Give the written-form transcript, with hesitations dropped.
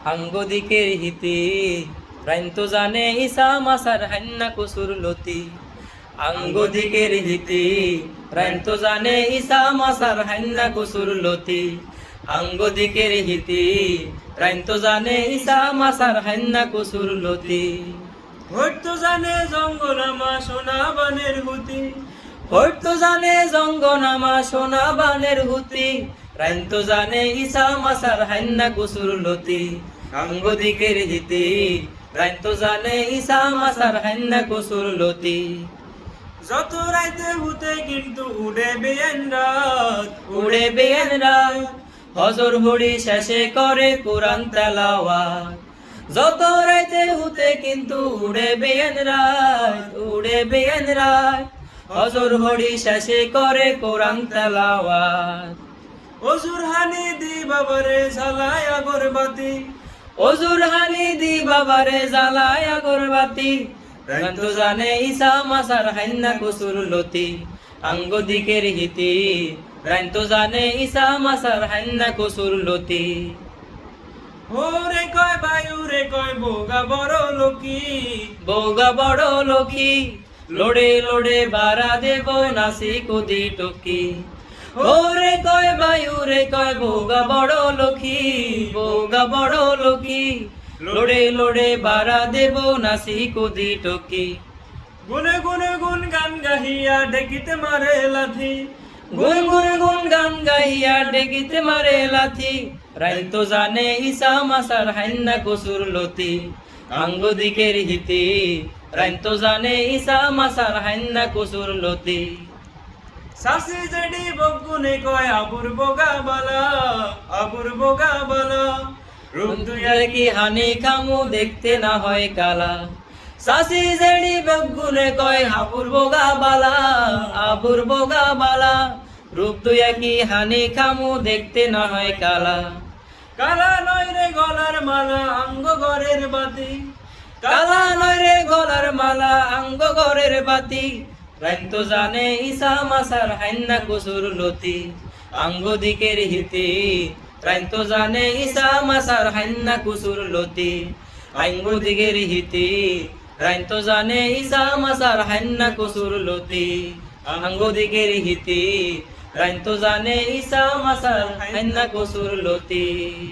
আঙ্গ দিকের হিতি রাইন তো জানে ইসা মাসার হান্না কুসুর লতি আঙ্গ দিকের হিতি রাইন তো জানে ইসা মাসার হান্না কুসুর লতি আঙ্গ দিকের হিতি রাইন তো জানে ইসা মাসার হান্না কুসুর লতি হয়তো জানে জঙ্গনামা সোনা বানের হুতি হয়তো জানে জঙ্গনামা সোনা বানের হুতি রাইন তো জানে ইসা মাসার হান্না কুসুর লতি আঙ্গ দিকের হিতি রাইন তো জানে ইসা মাসার হান্না কুসুর লতি যত রাইতে হুতে কিন্তু উড়ে বেয়েন রাত উড়ে বেয়েন রাত হজর হুড়ি শেষে করে কোরআন তেলাওয়াত যত রাইতে হুতে কিন্তু উড়ে বেয়েন রাত উড়ে বেয়েন রাত হজর হুড়ি শেষে করে কোরআন তেলাওয়াত অজুর হানি দি বাবারে জ্বালায় আগরবাতি অজুর হানি দি বাবারে জ্বালায় আগরবাতি রাইন তো জানে ইসা মাসার হান্না কুসুর লতি আঙ্গ দিকের হিতি রাইন তো জানে ইসা মাসার হান্না কুসুর লতি ওরে কয় বায়ু রে কয় বোগা বড় লোকি বৌগা বড় লক্ষ্মী লোড়ে লোড়ে বাড়া দেব নাসি কুদি টকি ওরে কয় বায়ু রে কয় বৌগা বড় লক্ষ্মী বৌগা বড় লক্ষ্মী লোড়ে লোড়ে বাড়া দেব নাসি কুদি টকি গুনে গুনে গুন গান গাহিয়া ডেকিতে মারে লাথি গুন গুন গুন গান গাইয়া ডেকিতে মারে লাথি রাইন তো জানে ইসা মাসার হান্না কুসুর লতি আঙ্গ দিকের হিতি রাইন তো জানে ইসা মাসার হান্না কুসুর লতি সাসি জেডি বগুনে কয় আবুর বোগা বালা আবুর বোগা বালা রূপ দুয়ার কি হানি খামু দেখতে না হয় কালা সাসি জেডি বগুনে কয় আবুর বোগা বালা আবুর বোগা বালা রূপ দুয়া কি হানি খামু দেখতে না হয় কালা কালা নয় রে গলার মালা আঙ্গ ঘরের বাতি কালা নয় রে গলার মালা আঙ্গ ঘরের বাতি রাইন তো জানে ইসা মাসার হান্না কুসুর লতি আঙ্গ দিকের হিতি রাইন তো জানে ইসা মাসার হান্না কুসুর লতি আঙ্গ দিকের হিতি রাইন তো জানে ইসা মাসার হান্না কুসুর লতি আঙ্গ দিকের হিতি রাইন তো জানে ইসা মাসার হান্না কুসুর লতি